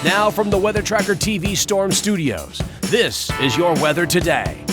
Now from the Weather Tracker TV Storm Studios, this is your weather today.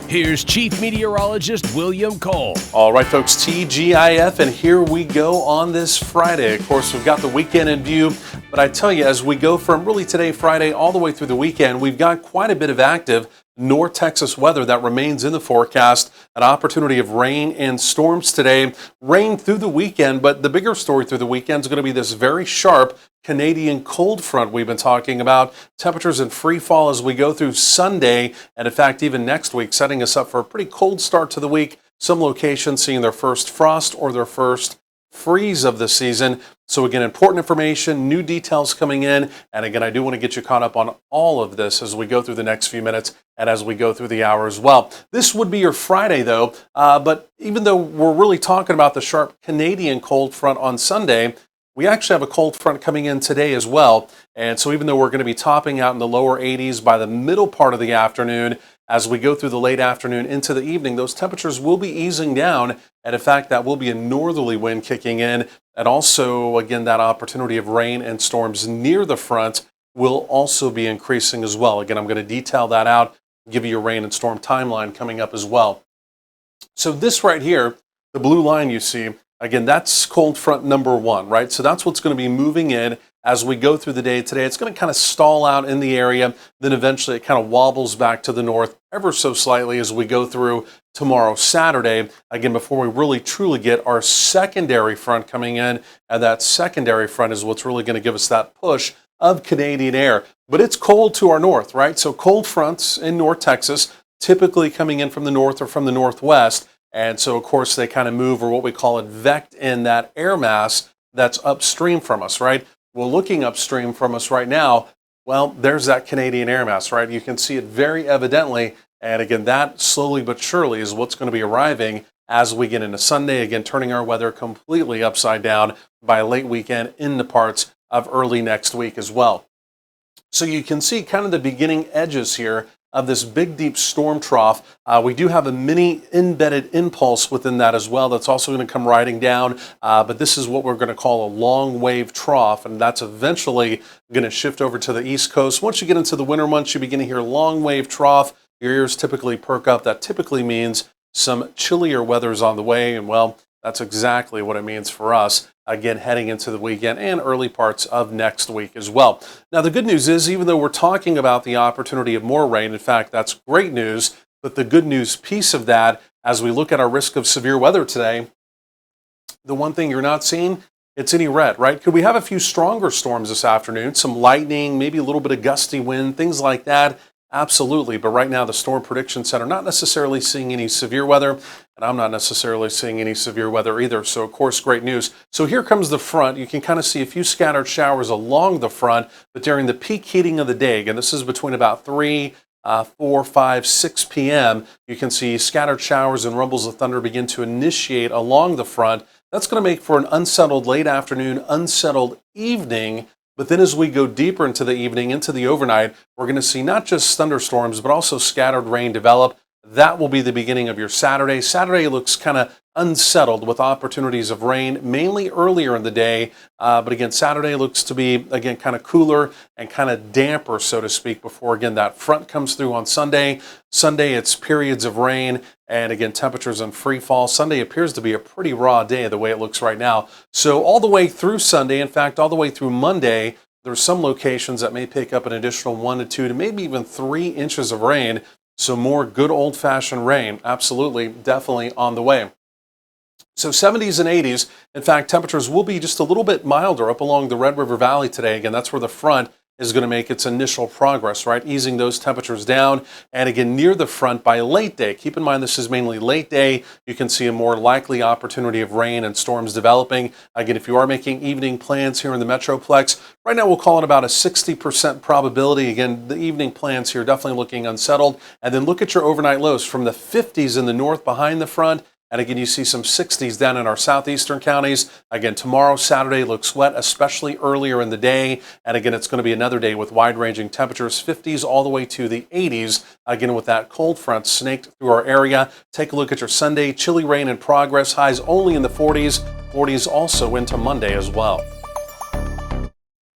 Here's Chief Meteorologist William Cole. All right, folks, TGIF, and here we go on this Friday. Of course, we've got the weekend in view, but I tell you, as we go from really today, Friday, all the way through the weekend, we've got quite a bit of active North Texas weather that remains in the forecast. An opportunity of rain and storms today. Rain through the weekend, but the bigger story through the weekend is going to be this very sharp Canadian cold front we've been talking about. Temperatures in free fall as we go through Sunday, and in fact, even next week, setting us up for a pretty cold start to the week. Some locations seeing their first frost or their first freeze of the season. So again, important information, new details coming in. And again, I do want to get you caught up on all of this as we go through the next few minutes and as we go through the hour as well. This would be your Friday though, but even though we're really talking about the sharp Canadian cold front on Sunday, we actually have a cold front coming in today as well. And so even though we're going to be topping out in the lower 80s by the middle part of the afternoon, as we go through the late afternoon into the evening, those temperatures will be easing down. And in fact, that will be a northerly wind kicking in. And also, again, that opportunity of rain and storms near the front will also be increasing as well. Again, I'm going to detail that out, give you your rain and storm timeline coming up as well. So this right here, the blue line you see, again, that's cold front number one, right? So that's what's going to be moving in as we go through the day today. It's going to kind of stall out in the area. Then eventually it kind of wobbles back to the north ever so slightly as we go through tomorrow, Saturday. Again, before we really truly get our secondary front coming in. And that secondary front is what's really going to give us that push of Canadian air. But it's cold to our north, right? So cold fronts in North Texas, typically coming in from the north or from the northwest. And so, of course, they kind of move, or what we call advect in that air mass that's upstream from us, right? Well, looking upstream from us right now, well, there's that Canadian air mass, right? You can see it very evidently. And again, that slowly but surely is what's going to be arriving as we get into Sunday, again, turning our weather completely upside down by late weekend into parts of early next week as well. So you can see kind of the beginning edges here of this big, deep storm trough. We do have a mini embedded impulse within that as well that's also going to come riding down, but this is what we're going to call a long wave trough, and that's eventually going to shift over to the East Coast. Once you get into the winter months, you begin to hear long wave trough. Your ears typically perk up. That typically means some chillier weather is on the way, and well, that's exactly what it means for us, again, heading into the weekend and early parts of next week as well. Now, the good news is, even though we're talking about the opportunity of more rain, in fact, that's great news, but the good news piece of that, as we look at our risk of severe weather today, the one thing you're not seeing, it's any red, right? Could we have a few stronger storms this afternoon? Some lightning, maybe a little bit of gusty wind, things like that? Absolutely, but right now the Storm Prediction Center not necessarily seeing any severe weather, and I'm not necessarily seeing any severe weather either, so of course, great news. So here comes the front. You can kind of see a few scattered showers along the front, but during the peak heating of the day, again, this is between about 3, 4, 5, 6 p.m., you can see scattered showers and rumbles of thunder begin to initiate along the front. That's going to make for an unsettled late afternoon, unsettled evening. But then as we go deeper into the evening, into the overnight, we're going to see not just thunderstorms, but also scattered rain develop. That will be the beginning of your Saturday. Saturday looks kind of unsettled with opportunities of rain, mainly earlier in the day. But again, Saturday looks to be, again, kind of cooler and kind of damper, so to speak, before, again, that front comes through on Sunday. Sunday, it's periods of rain. And again, temperatures in free fall. Sunday appears to be a pretty raw day the way it looks right now. So all the way through Sunday, in fact, all the way through Monday, there's some locations that may pick up an additional 1 to 2 to maybe even 3 inches of rain. So more good old-fashioned rain, absolutely, definitely on the way. So 70s and 80s, in fact, temperatures will be just a little bit milder up along the Red River Valley today. Again, that's where the front is going to make its initial progress, right? Easing those temperatures down. And again, near the front by late day. Keep in mind, this is mainly late day. You can see a more likely opportunity of rain and storms developing. Again, if you are making evening plans here in the Metroplex, right now we'll call it about a 60% probability. Again, the evening plans here definitely looking unsettled. And then look at your overnight lows from the 50s in the north behind the front. And again, you see some 60s down in our southeastern counties. Again, tomorrow, Saturday, looks wet, especially earlier in the day. And again, it's going to be another day with wide-ranging temperatures, 50s all the way to the 80s. Again, with that cold front snaked through our area. Take a look at your Sunday. Chilly rain in progress. Highs only in the 40s. 40s also into Monday as well.